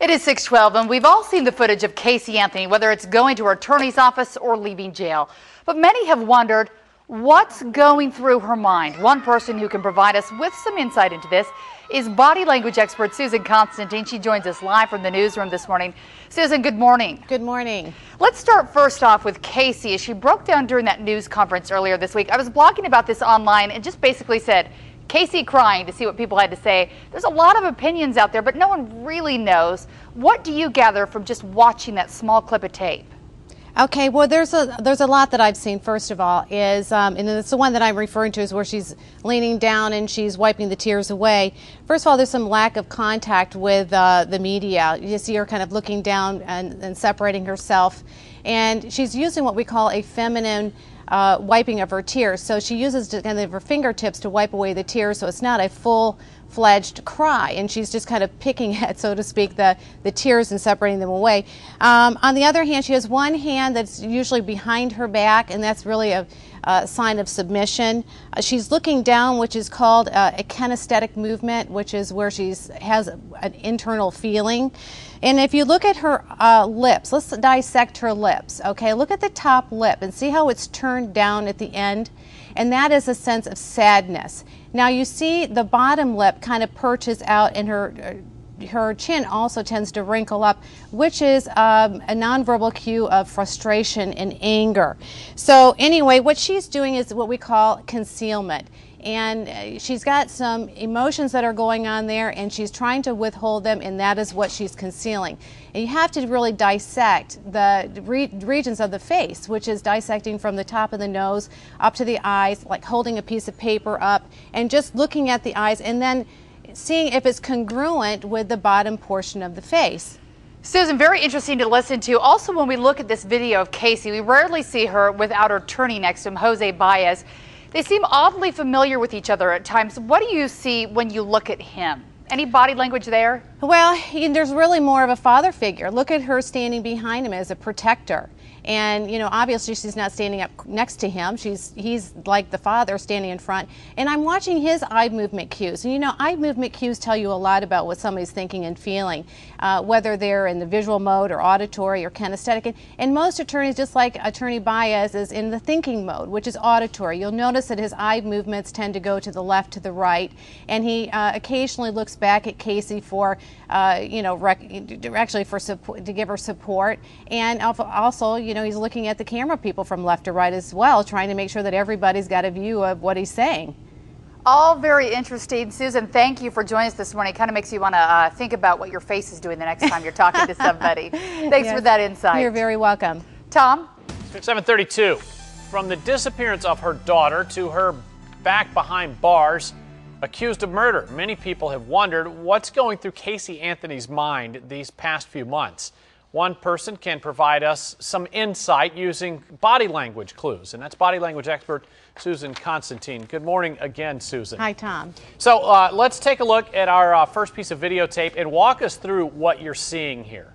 It is 6:12, and we've all seen the footage of Casey Anthony, whether it's going to her attorney's office or leaving jail. But many have wondered what's going through her mind. One person who can provide us with some insight into this is body language expert Susan Constantine. She joins us live from the newsroom this morning. Susan, good morning. Good morning. Let's start first off with Casey. As she broke down during that news conference earlier this week, I was blogging about this online and just basically said, Casey crying to see what people had to say. There's a lot of opinions out there, but no one really knows. What do you gather from just watching that small clip of tape? Okay, well, there's a lot that I've seen. First of all, is and it's the one that I'm referring to is where she's leaning down and she's wiping the tears away. First of all, there's some lack of contact with the media. You see her kind of looking down and separating herself, and she's using what we call a feminine wiping of her tears. So she uses kind of her fingertips to wipe away the tears, so it's not a full-fledged cry, and she's just kind of picking at, so to speak, the tears and separating them away. On the other hand, she has one hand that's usually behind her back, and that's really a sign of submission. She's looking down, which is called a kinesthetic movement, which is where she has an internal feeling. And if you look at her lips, let's dissect her lips, okay? Look at the top lip and see how it's turned down at the end, and that is a sense of sadness. Now you see the bottom lip kind of perches out, and her chin also tends to wrinkle up, which is a nonverbal cue of frustration and anger. So anyway, what she's doing is what we call concealment. And she's got some emotions that are going on there, and she's trying to withhold them, and that is what she's concealing. And you have to really dissect the regions of the face, which is dissecting from the top of the nose up to the eyes, like holding a piece of paper up and just looking at the eyes and then seeing if it's congruent with the bottom portion of the face. Susan, very interesting to listen to. Also, when we look at this video of Casey, we rarely see her without her attorney next to him, Jose Baez. They seem oddly familiar with each other at times. What do you see when you look at him? Any body language there? Well, there's really more of a father figure. Look at her standing behind him as a protector. And, obviously she's not standing up next to him. He's like the father standing in front. And I'm watching his eye movement cues. And, eye movement cues tell you a lot about what somebody's thinking and feeling, whether they're in the visual mode or auditory or kinesthetic. And most attorneys, just like Attorney Baez, is in the thinking mode, which is auditory. You'll notice that his eye movements tend to go to the left, to the right. And he occasionally looks back at Casey for, actually for support, to give her support. And also, he's looking at the camera people from left to right as well, trying to make sure that everybody's got a view of what he's saying. All very interesting. Susan, thank you for joining us this morning. It kind of makes you want to think about what your face is doing the next time you're talking to somebody. Thanks Yes, for that insight. You're very welcome. Tom? 7:32. From the disappearance of her daughter to her back behind bars, accused of murder, many people have wondered what's going through Casey Anthony's mind these past few months. One person can provide us some insight using body language clues, and that's body language expert Susan Constantine. Good morning again, Susan. Hi, Tom. So let's take a look at our first piece of videotape and walk us through what you're seeing here.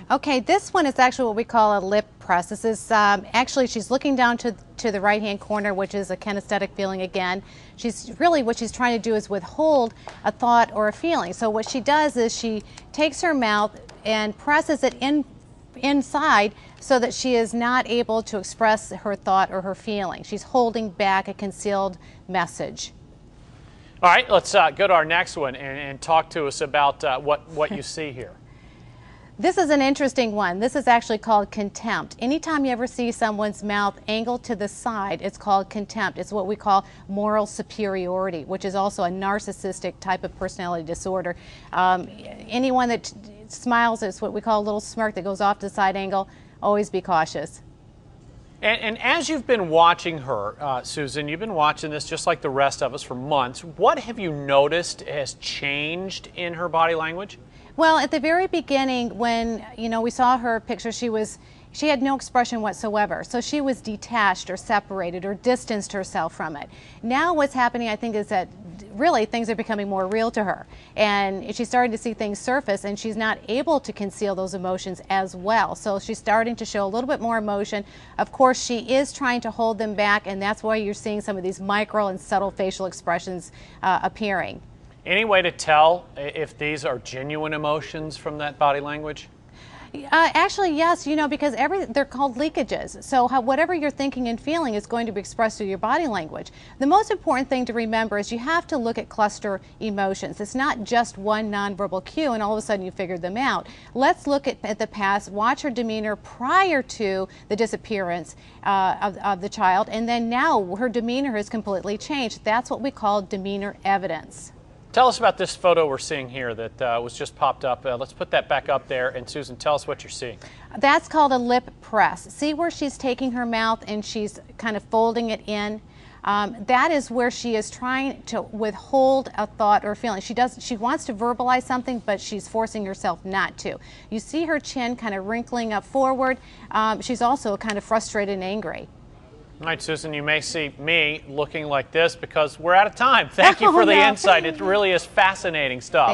Okay, this one is actually what we call a lip press. This is actually, she's looking down to the right-hand corner, which is a kinesthetic feeling again. What she's trying to do is withhold a thought or a feeling. So what she does is she takes her mouth and presses it inside so that she is not able to express her thought or her feeling. She's holding back a concealed message. All right, let's go to our next one and talk to us about what you see here. This is an interesting one. This is actually called contempt. Anytime you ever see someone's mouth angled to the side, it's called contempt. It's what we call moral superiority, which is also a narcissistic type of personality disorder. Anyone that smiles, it's what we call a little smirk that goes off to the side angle. Always be cautious. And as you've been watching her, Susan, you've been watching this just like the rest of us for months. What have you noticed has changed in her body language? Well, at the very beginning, when we saw her picture, she had no expression whatsoever. So she was detached or separated or distanced herself from it. Now what's happening, I think, is that really things are becoming more real to her. And she's starting to see things surface, and she's not able to conceal those emotions as well. So she's starting to show a little bit more emotion. Of course, she is trying to hold them back, and that's why you're seeing some of these micro and subtle facial expressions appearing. Any way to tell if these are genuine emotions from that body language? Actually, yes, because they're called leakages. So whatever you're thinking and feeling is going to be expressed through your body language. The most important thing to remember is you have to look at cluster emotions. It's not just one nonverbal cue and all of a sudden you figured them out. Let's look at the past, watch her demeanor prior to the disappearance of the child, and then now her demeanor has completely changed. That's what we call demeanor evidence. Tell us about this photo we're seeing here that was just popped up. Let's put that back up there. And Susan, tell us what you're seeing. That's called a lip press. See where she's taking her mouth and she's kind of folding it in? That is where she is trying to withhold a thought or feeling. She wants to verbalize something, but she's forcing herself not to. You see her chin kind of wrinkling up forward. She's also kind of frustrated and angry. All right, Susan, you may see me looking like this because we're out of time. Thank you for the insight. It really is fascinating stuff.